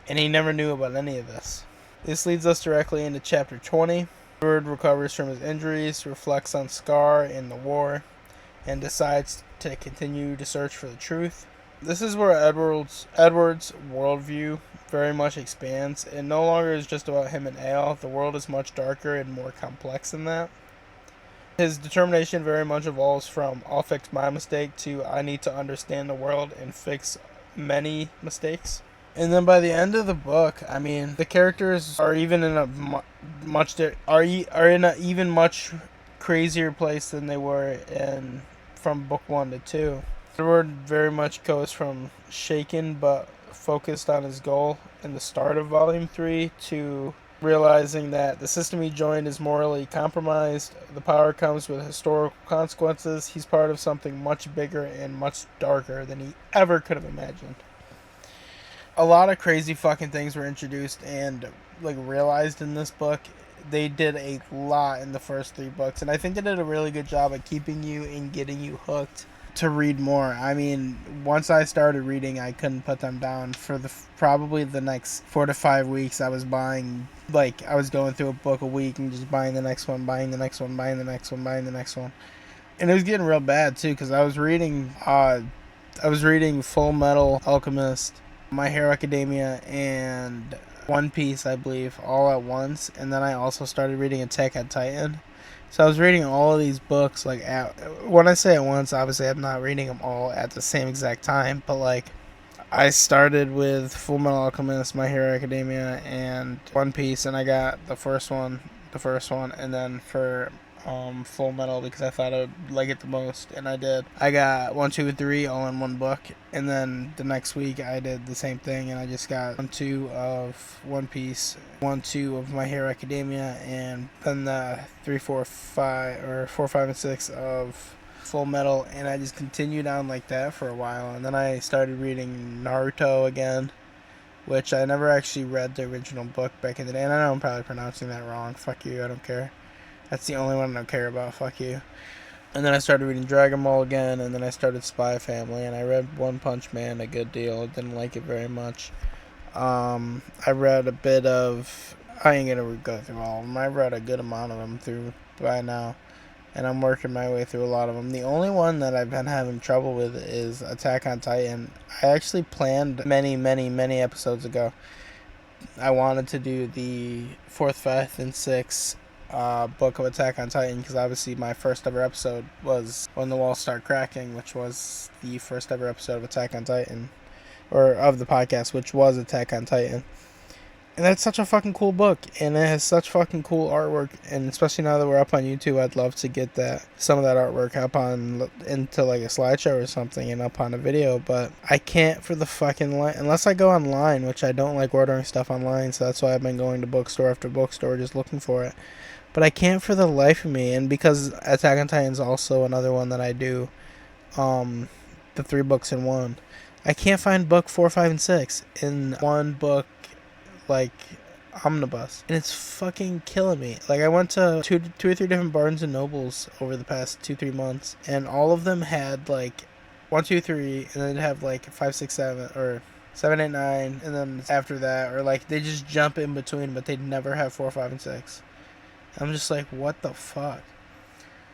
Speaker 2: And he never knew about any of this. This leads us directly into chapter 20. Edward recovers from his injuries, reflects on Scar and the war, and decides to continue to search for the truth. This is where Edward's worldview very much expands. It no longer is just about him and Ale. The world is much darker and more complex than that. His determination very much evolves from I'll fix my mistake to I need to understand the world and fix many mistakes. And then by the end of the book, I mean, the characters are even in a even much crazier place than they were from book 1 to 2. Edward very much goes from shaken but focused on his goal in the start of volume 3 to realizing that the system he joined is morally compromised. The power comes with historical consequences. He's part of something much bigger and much darker than he ever could have imagined. A lot of crazy fucking things were introduced and realized in this book. They did a lot in the first 3 books, and I think they did a really good job at keeping you and getting you hooked to read more. I mean, once I started reading, I couldn't put them down. For probably the next 4 to 5 weeks, I was buying, I was going through a book a week and just buying the next one, buying the next one, buying the next one, buying the next one. And it was getting real bad too, because I was reading fullmetal, Alchemist, My Hero Academia, and One Piece, I believe, all at once. And then I also started reading Attack on Titan. So I was reading all of these books, when I say at once, obviously I'm not reading them all at the same exact time, but I started with Fullmetal Alchemist, My Hero Academia, and One Piece, and I got the first one, and then for Full Metal because I thought I would like it the most, and I did. I got 1, 2, and 3 all in one book, and then the next week I did the same thing, and I just got 1, 2 of One Piece, 1, 2 of My Hero Academia, and then the 3, 4, 5, or 4, 5, and 6 of Full Metal, and I just continued on like that for a while, and then I started reading Naruto again, which I never actually read the original book back in the day, and I know I'm probably pronouncing that wrong. Fuck you, I don't care. That's the only one I don't care about. Fuck you. And then I started reading Dragon Ball again, and then I started Spy Family, and I read One Punch Man a good deal. Didn't like it very much. I read a bit of... I ain't gonna go through all of them. I read a good amount of them through by now, and I'm working my way through a lot of them. The only one that I've been having trouble with is Attack on Titan. I actually planned many, many, many episodes ago. I wanted to do the 4th, 5th, and 6th book of Attack on Titan, because obviously my first ever episode was When the Walls Start Cracking, which was the first ever episode of Attack on Titan, or of the podcast, which was Attack on Titan. And that's such a fucking cool book, and it has such fucking cool artwork, and especially now that we're up on YouTube, I'd love to get some of that artwork up into like a slideshow or something and up on a video, but I can't for the fucking unless I go online, which I don't like ordering stuff online, so that's why I've been going to bookstore after bookstore just looking for it. But I can't for the life of me, and because Attack on Titan is also another one that I do, the 3 books in one, I can't find book 4, 5, and 6 in one book, like, omnibus, and it's fucking killing me. Like, I went to two or three different Barnes and Nobles over the past 2-3 months, and all of them had like 1, 2, 3, and then they'd have like 5, 6, 7, or 7, 8, 9, and then after that, or like they just jump in between, but they'd never have 4, 5, and 6. I'm just like, what the fuck?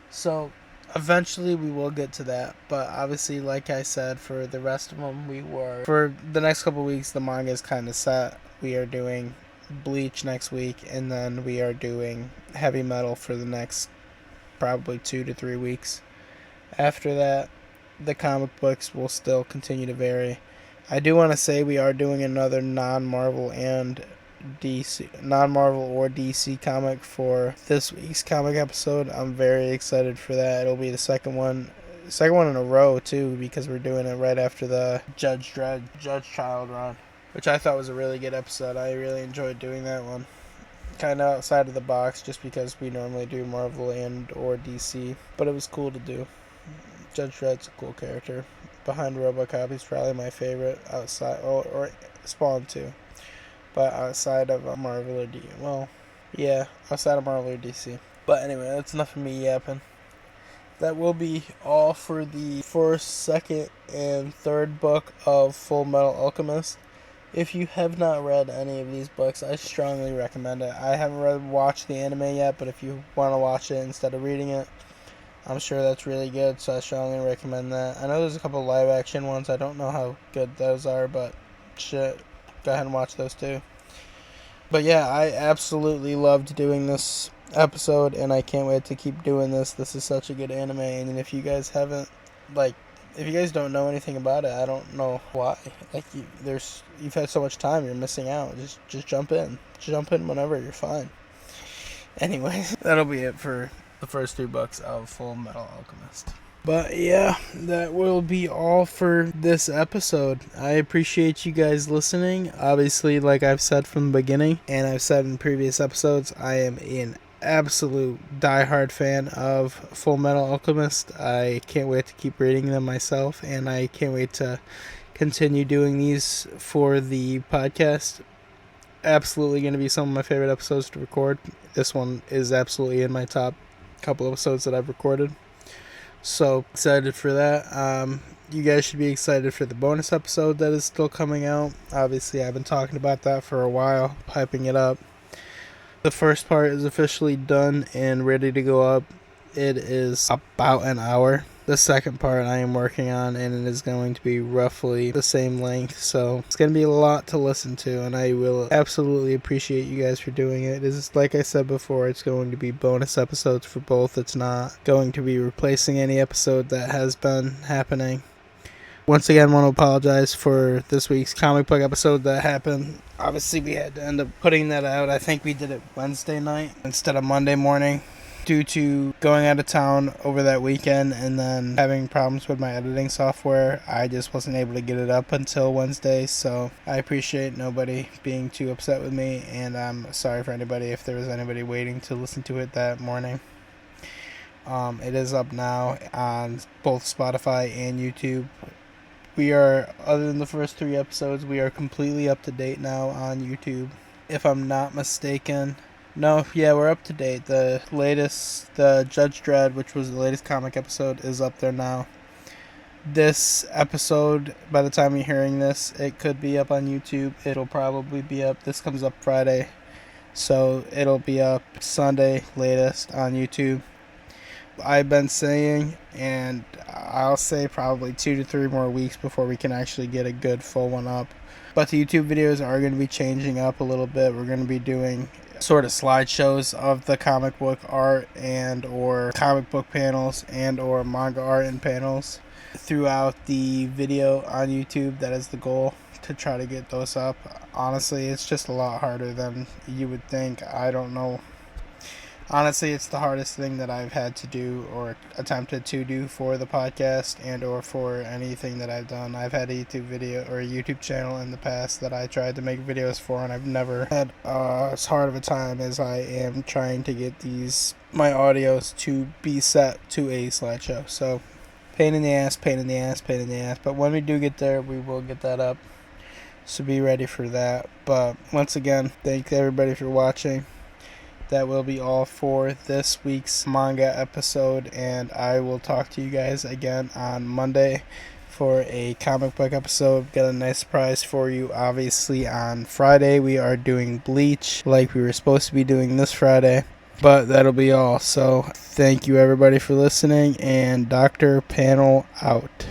Speaker 2: So eventually we will get to that, but obviously, like I said, for the rest of them, for the next couple weeks, the manga is kind of set. We are doing Bleach next week, and then we are doing Heavy Metal for the next probably 2 to 3 weeks. After that, the comic books will still continue to vary. I do want to say we are doing another non-Marvel or DC comic for this week's comic episode. I'm very excited for that. It'll be the second one in a row too, because we're doing it right after the Judge Child run, which I thought was a really good episode. I really enjoyed doing that one. Kind of outside of the box, just because we normally do Marvel or DC, but it was cool to do. Judge Dredd's a cool character. Behind RoboCop, he's probably my favorite outside, or Spawn too. But outside of Marvel or DC, outside of Marvel or DC. But anyway, that's enough of me yapping. That will be all for the first, second, and third book of Full Metal Alchemist. If you have not read any of these books, I strongly recommend it. I haven't watched the anime yet, but if you want to watch it instead of reading it, I'm sure that's really good, so I strongly recommend that. I know there's a couple live action ones. I don't know how good those are, but shit, go ahead and watch those too. But yeah, I absolutely loved doing this episode, and I can't wait to keep doing this. This is such a good anime, and if you guys if you guys don't know anything about it, I don't know why. Like, you've had so much time, you're missing out. Just jump in. Jump in whenever, you're fine. Anyways, that'll be it for the first 3 books of Full Metal Alchemist. But yeah, that will be all for this episode. I appreciate you guys listening. Obviously, like I've said from the beginning, and I've said in previous episodes, I am an absolute diehard fan of Full Metal Alchemist. I can't wait to keep reading them myself, and I can't wait to continue doing these for the podcast. Absolutely going to be some of my favorite episodes to record. This one is absolutely in my top couple episodes that I've recorded. So excited for that. You guys should be excited for the bonus episode that is still coming out. Obviously, I've been talking about that for a while, hyping it up. The first part is officially done and ready to go up. It is about an hour. The second part I am working on, and it is going to be roughly the same length, so it's going to be a lot to listen to, and I will absolutely appreciate you guys for doing it. It is, like I said before, it's going to be bonus episodes for both. It's not going to be replacing any episode that has been happening. Once again, I want to apologize for this week's comic book episode that happened. Obviously, we had to end up putting that out. I think we did it Wednesday night instead of Monday morning. due to going out of town over that weekend and then having problems with my editing software, I just wasn't able to get it up until Wednesday. So I appreciate nobody being too upset with me, and I'm sorry for anybody if there was anybody waiting to listen to it that morning. It is up now on both Spotify and YouTube. We are, other than the first 3 episodes, we are completely up to date now on YouTube. If I'm not mistaken, no, yeah, we're up to date. The Judge Dredd, which was the latest comic episode, is up there now. This episode, by the time you're hearing this, it could be up on YouTube. It'll probably be up. This comes up Friday, so it'll be up Sunday latest on YouTube. I've been saying, and I'll say probably 2 to 3 more weeks before we can actually get a good full one up. But the YouTube videos are going to be changing up a little bit. We're going to be doing sort of slideshows of the comic book art and or comic book panels and or manga art and panels throughout the video on YouTube. That is the goal, to try to get those up. Honestly, it's just a lot harder than you would think. I don't know. Honestly, it's the hardest thing that I've had to do or attempted to do for the podcast and or for anything that I've done. I've had a YouTube video or a YouTube channel in the past that I tried to make videos for, and I've never had as hard of a time as I am trying to get my audios to be set to a slideshow. So pain in the ass. But when we do get there, we will get that up. So be ready for that. But once again, thank everybody for watching. That will be all for this week's manga episode, and I will talk to you guys again on Monday for a comic book episode. Got a nice surprise for you. Obviously, on Friday we are doing Bleach like we were supposed to be doing this Friday, but that'll be all. So thank you everybody for listening, and Dr. Panel out.